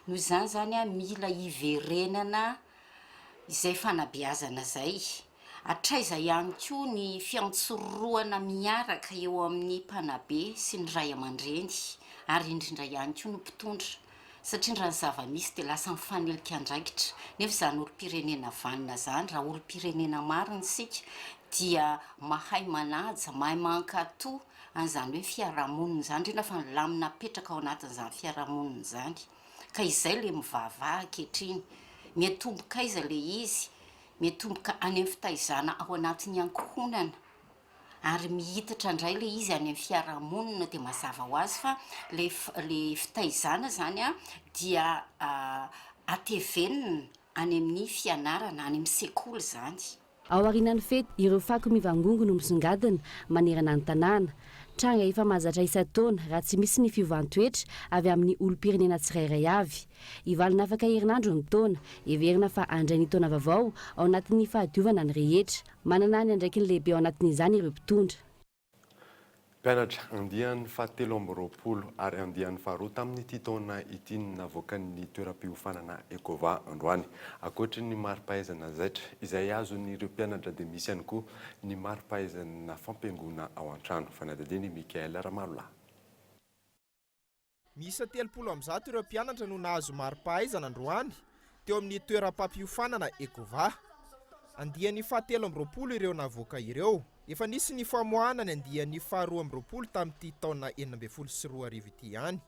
Noho izany zany mila hiverenana izay fanabeazana zay. Hatraiza ihany koa ny fiantsoroana miaraka eo amin'ny mpanabe sy ny ray aman-dreny ary indrindra ihany koa no mpitondra satria raha ny zava-misy dia lasa mifanelika andraikitra nefa izany olom-pirenena vanina zany raha olom-pirenena marina isika dia mahay manaja mahay mankatoa an'izany hoe fiarahamonina zany indrindra fa ny lamina apetraka ao anatin'izany fiarahamonina zany ka izay le mivavah ankehitriny miatomboka aiza le izy miatomboka any amin'ny fitaizana ao anatin'ny ankohonana ary mihitatra indray le izy any amin'ny fiarahamonina dia mazava ho azy fa le fitaizana zany a dia atevenina any amin'ny fianarana any amin'ny sekoly zany. Ao aorian'ny fety ireo fako mivangongo no misongadina manerana ny tanàna. Tranga efa mahazatra isa-taona raha tsy misy ny fiovantoetra avy amin'ny olom-pirenena tsirairay avy. Ivalina afaka herinandro ny taona, heverina fa andray ny taona vaovao ao anatin'ny fahadiovana ny rehetra. Manana ny andraiky ny lehibe ao anatin'izany ireo mpitondra. Mpianatra andian'ny fahatelo amby roapolo ary andian'ny faharoa tamin'ity taona ity navoakan'ny toeram-piofanana Ekova androany. Ankoatry ny mari-pahaizana zaitra izay azon'ireo mpianatra dia misy ihany koa ny mari-pahaizana fampiangona ao an-trano. Fanadadiny Mikael Ramalola. Miisa 300 ireo mpianatra no nahazo mari-pahaizana androany teo amin'ny toeram-pampihofanana Ekova. Andian'ny fahatelo amby roapolo ireo navoaka ireo. Efa nisy ny famohanana andian'ny faharoa amby roapolo tamin'ity taona 2024 ity ihany.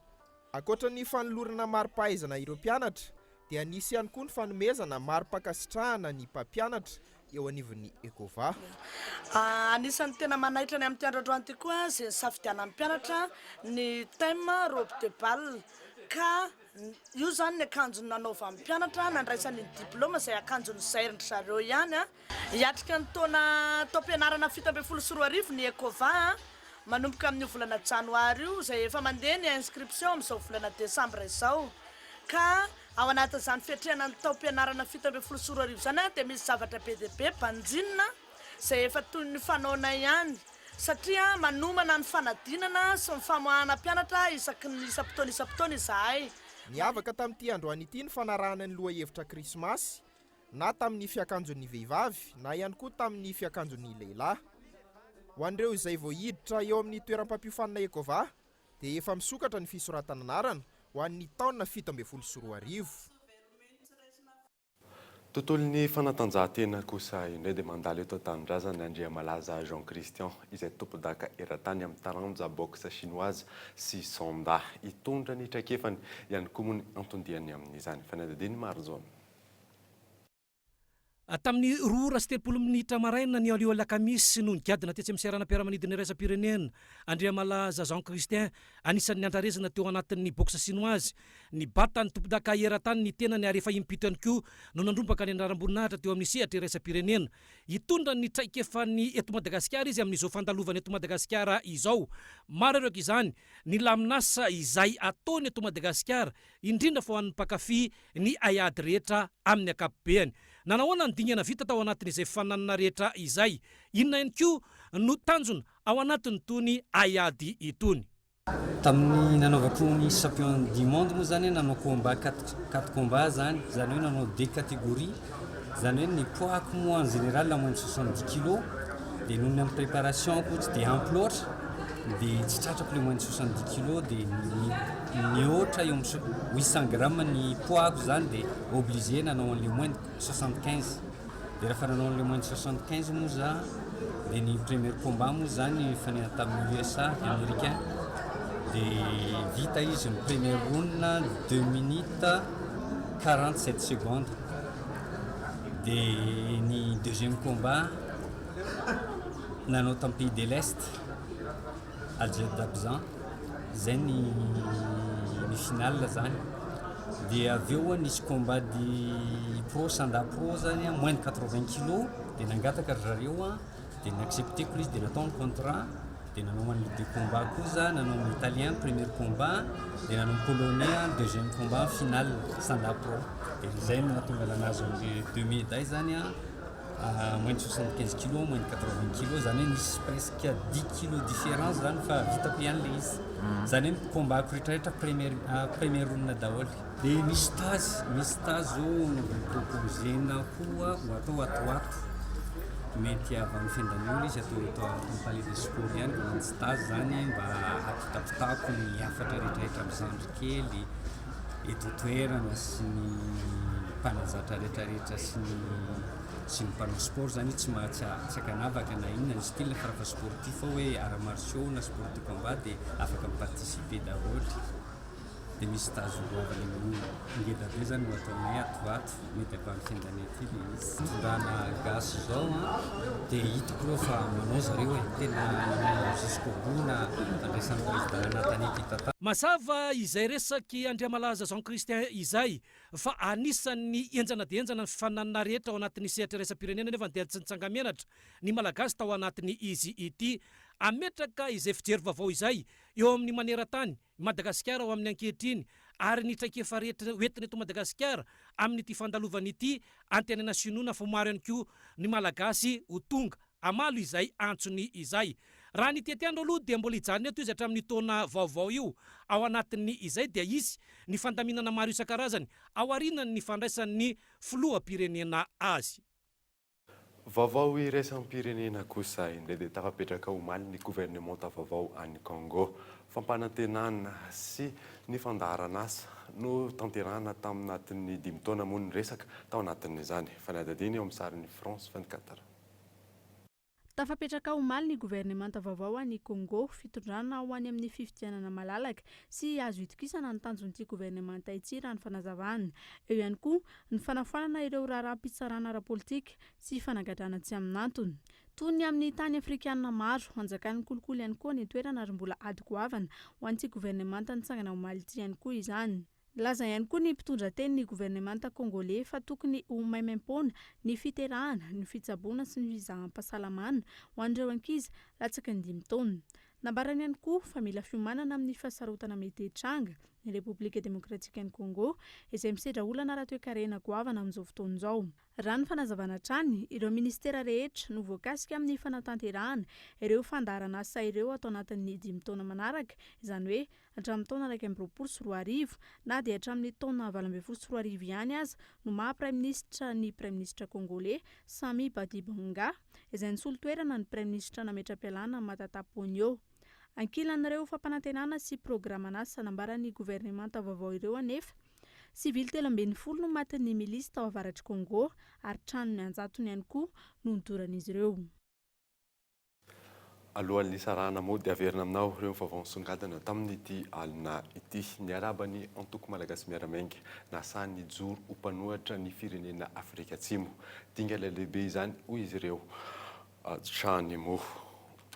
Ankoatra ny fanolorana mari-pahaizana ireo mpianatra dia nisy ihany koa ny fanomezana mari-pakasitrahana ny mpampianatra eo anivon'ny Ekova. Anisan'ny tena manaitra ny amin'ny tiandradroany ty koa izay safidianan'ny mpianatra ny thème robe de bal ka io zany ny akanjony nanaova amin'ny mpianatra nandraisany ny diplôma izay akanjony zairindry zareo ihany hiatrika ny taona tao-pianarana 2024 ny Ekova manomboka amin'ny volana janoary io izay efa mandeha ny inscription amin'izao volana desambra izao ka ao anatin'izany fiatrehana ny tao-pianarana 2024 zany dia misy zavatra be dia be mpanjinina izay efa toy ny fanaona ihany satria manomana ny fanadinana sy ny famoahana mpianatra isaky ny isa-potoana izahay. Niavaka tamin'ity androany ity ny fanarahana ny lohahevitra krismasy na tamin'ny fiakanjon'ny vehivavy na ihany koa tamin'ny fiakanjon'ny lehilahy. Ho an'ireo izay vao hiditra eo amin'ny toeram-pampihofanana Ekova dia efa misokatra ny fisoratana anarana ho an'ny taona 2024. Tontolon'ny fanatanjahantena kosa indray dia mandalo eto an-tanindrazana Andria Malaza Jean Christian izay tompon-daka eran-tany amin'ny taranja boxe chinoise sy sonda hitondra ny traikefany ihany koa moa ny antondiany amin'izany. Fanadadiny Marzon. Tamin'ny 2:30 minitra maraina ny alio alakamisy no nigadina tetsy amin'ny seranam-piaramanidina iraisam-pirenena Andria Malaza Jean Christian anisan'ny andrarezana teo anatin'ny boxe chinoise. Ny bata ny tompon-daka eran-tany ny tena ny arefa impito ihany koa no nandrombaka ny andraram-boninahitra teo amin'ny sehatra iraisam-pirenena. Hitondra ny traikefany eto Madagasikara izy amin'izao fandalovana eto Madagasikara izao. Maro ireo izany ny laminasa izay ataony eto Madagasikara indrindra fa ho an'ny mpakafy ny aiady rehetra amin'ny akapobeany. Nanahoana ny dingana vita tao anatin'izay fananana rehetra izay. Inona ihany koa no tanjona ao anatin'ny tony aiady itony. Tamin'ny nanaovako ny champion du monde moa zany nanao combat 4 combat zany hoe nanao deux catégories zany hoe ny poids moa en général la moins de 70 kg dia noho ny amin'ny préparation ko tsy dia ampy loatra dia tsy tratrako le moins de 70 kg dia ny ohatra eo amin'ny 800 grammes ny poids ko zany dia obligé nanao an'le moins de 75 dia rehefa nanao an'le moins de 75 moa za dia ny premier combat moa zany fanena tamin'ny USA américain dia vita izy ny premier round 2 minutes 47 secondes dia ny deuxième combat nanao tamin'ny pays de l'Est Alger d'Abzan zay ny finale zany dia aveo nisy combat di pro sanda pro zany moins de 80 kg dia nangataka zareo dia niaccepteko izy dia natao ny contrat dia nanao an'le deux combat koza nanao amin'ny italien premier combat dia nanao ny polonais deuxième combat finale sanda pro dia zay no nahatonga nanazy amin'ny 2 médailles zany moins de 75 kg moins de 80 kg zany hoe nisy presque 10 kg différence zany fa vitako ihany le izy zany hoe combat ko rehetrarehetra premier round daholo dia misy stage zao proposena koa ho atao atoato mety avy amin'ny fendan'olo izy atao amin'ny palais de sport ihany ny stage zany mba apitapitako ny afatra rehetrarehetra am'izandro kely etotoerana sy ny mpanazatra rehetrarehetra sy ny mpanao sport zany tsy akanavaka na inona ny style farafa sportif hoe arts martiaux na sport de combat dia afaka miparticiper daholo dia misy tazorovana ngeda be zany ho ataonay atoato mety avy amin'ny fiandany aty le izy tondrana gasy zao dia hitako aloha fa manao zareo tena jusqu'au-bout tandraisan'ny président anatanety tata mazava izay resaky Andriamalaza Jean Christian izay fa anisan'ny enjana dia enjana ny fifananana rehetra ao anatin'ny sehatra raisam-pirenena nefa dia tsy nitsangamenatra ny malagasy tao anatin'ny izy ity ametraka izay fijery vaovao izay eo amin'ny maneran-tany Madagasikara ao amin'ny ankehitriny ary ny traikefa rehetra hoentina eto Madagasikara amin'ity fandalovana ity antenana sinoana fa maro ihany koa ny malagasy ho tonga amalo izay antsony izay raha ny tetandro aloha dia mbola hijanona eto izy hatramin'ny taona vaovao io ao anatin'ny izay dia isy ny fandaminana maro isan-karazany ao arinany ny fandraisan'ny filoham-pirenena azy. Vaovao iraisam-pirenena kosa indray dia tafapetraka omaly ny gouvernement tavaovao any Congo fampanantenana sy ny fandaharana asa no tanterahana taminatin'ny 5 taona moa ny resaka tao anatin'izany fanadadiny eo amin'ny sarin'ny France 24. Tafapetraka omaly ny gouvernement vaovao any Congo fitondrana ho any amin'ny fifidianana malalaka sy azo itokisana ny tanjon'ity gouvernement ity raha ny fanazavana. Eo ihany koa ny fanafoanana ireo raharaham-pitsarana ara-politika sy fanagadrana tsy amin'antony. Toy ny amin'ny tany afrikanina maro anjakan'ny kolokolo ihany koa ny toerana ary mbola ady goavana ho an'ity gouvernement nitsangana omaly ity ihany koa izany. Laza ihany koa ny mpitondra teny ny gouvernement congolais fa tokony ho maimaim-poana ny fiterahana, ny fitsaboana sy ny fizaham-pahasalamana ho an'ireo ankizy latsaky ny 5 taona. Nambarany ihany koa fa mila fiomanana amin'ny fahasarotana mety hitranga ny Repoblika Demokratika ny Congo izay misedra olana ara-toe-karena goavana amin'izao fotoana izao. Raha ny fanazavana hatrany, ireo ministera rehetra no voakasika amin'ny fanatanterahana ireo fandaharana asa ireo atao anatin'ny 5 taona manaraka, izany hoe hatramin'ny taona 2024 na dia hatramin'ny taona 2024 ihany aza no maha-praiminisitra ny praiminisitra congolais Sami Badibanga izay nisolo toerana ny praiminisitra Nametra-Pialana Matata Ponyo. Ankilan'ireo fampanantenana sy programana asa nambaran'ny gouvernement vaovao ireo anefa sivily 70 no matin'ny milisy tao avaratry Congo ary trano ny anjatony ihany koa no nidoran'izy ireo. Alohan'ny sarana moa dia averina aminao ireo vaovao nisongadina tamin'ity alina ity ny arabany antoko malagasy miaramainga nasany joro ho mpanohatra ny firenena Afrika Atsimo. Dinga lehibe izany hoy izy ireo trany moa.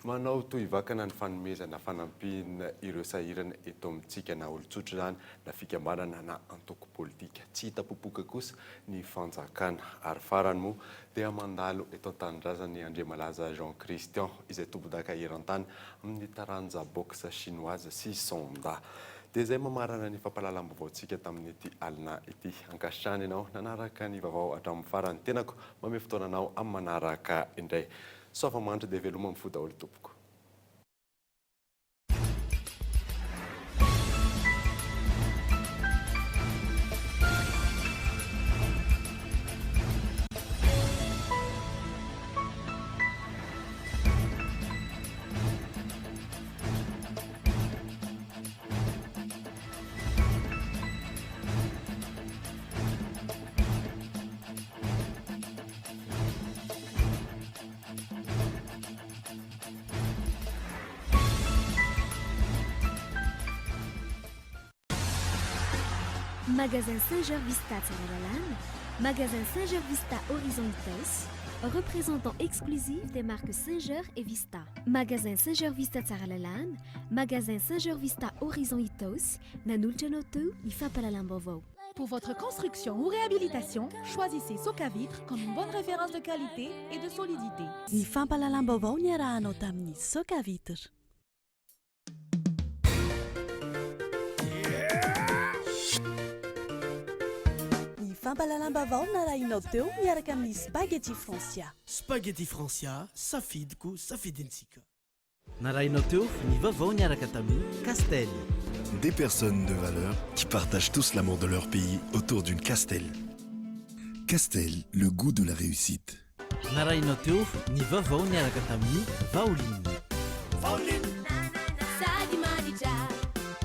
Manao toy vakana ny fanomezana fanampiana ireo sahirana eto amintsika na olon-tsotra zany na fikambanana na antoko politika. Tsy hita popoka kosa ny fanjakana ary farany moa dia mandalo eto an-tanindrazan'ny Andriamalaza Jean Christian izay tobodaka eran-tany amin'ny taranja boxe chinoise sy sonda. Dia izay mamarana ny fampahalalam-baovaontsika tamin'ity alina ity. Ankasitrany ianao nanaraka ny vaovao hatramin'ny farany tenako mame fotoananao amin'ny manaraka indray. Sofa mandry dia veloma amin'ny foda olo tompoko. Magasin Saint-Gervista Tsaralalane, Magasin Saint-Gervista Horizon Itos, représentant exclusif des marques Saint-Ger et Vista. Magasin Saint-Gervista Tsaralalane, Magasin Saint-Gervista Horizon Itos, Nanulchanotu, Ifapalalambovo. Pour votre construction ou réhabilitation, choisissez Socavitre comme une bonne référence de qualité et de solidité. Ifapalalambovo niarahano taminy Socavitre. Fampalalam-bavao narahinao teo miaraka amin'ny spaghetti Francia. Spaghetti Francia, safidiko safidintsika. Narahinao teo ny vavao niaraka tamin'ny Castel. Des personnes de valeur qui partagent tous l'amour de leur pays autour d'une Castel. Castel, le goût de la réussite. Narahinao teo ny vavao niaraka tamin'ny Vaoline. Vaoline. Sadi Madija.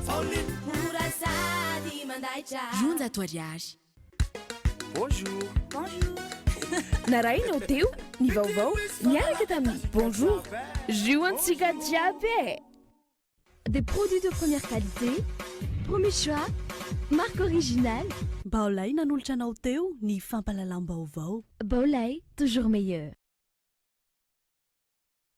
Vaoline. Pura Sadi Mandaicha. Junta Toriage. Bonjour. Bonjour. Narahinao teo ny vaovao niaraka tamin'ny bonjour. Juantsika jiaby. Des produits de première qualité, premier choix, marque originale. Baolay nanolotra anao teo ny fampalalam-baovao. Baolay, toujours meilleur.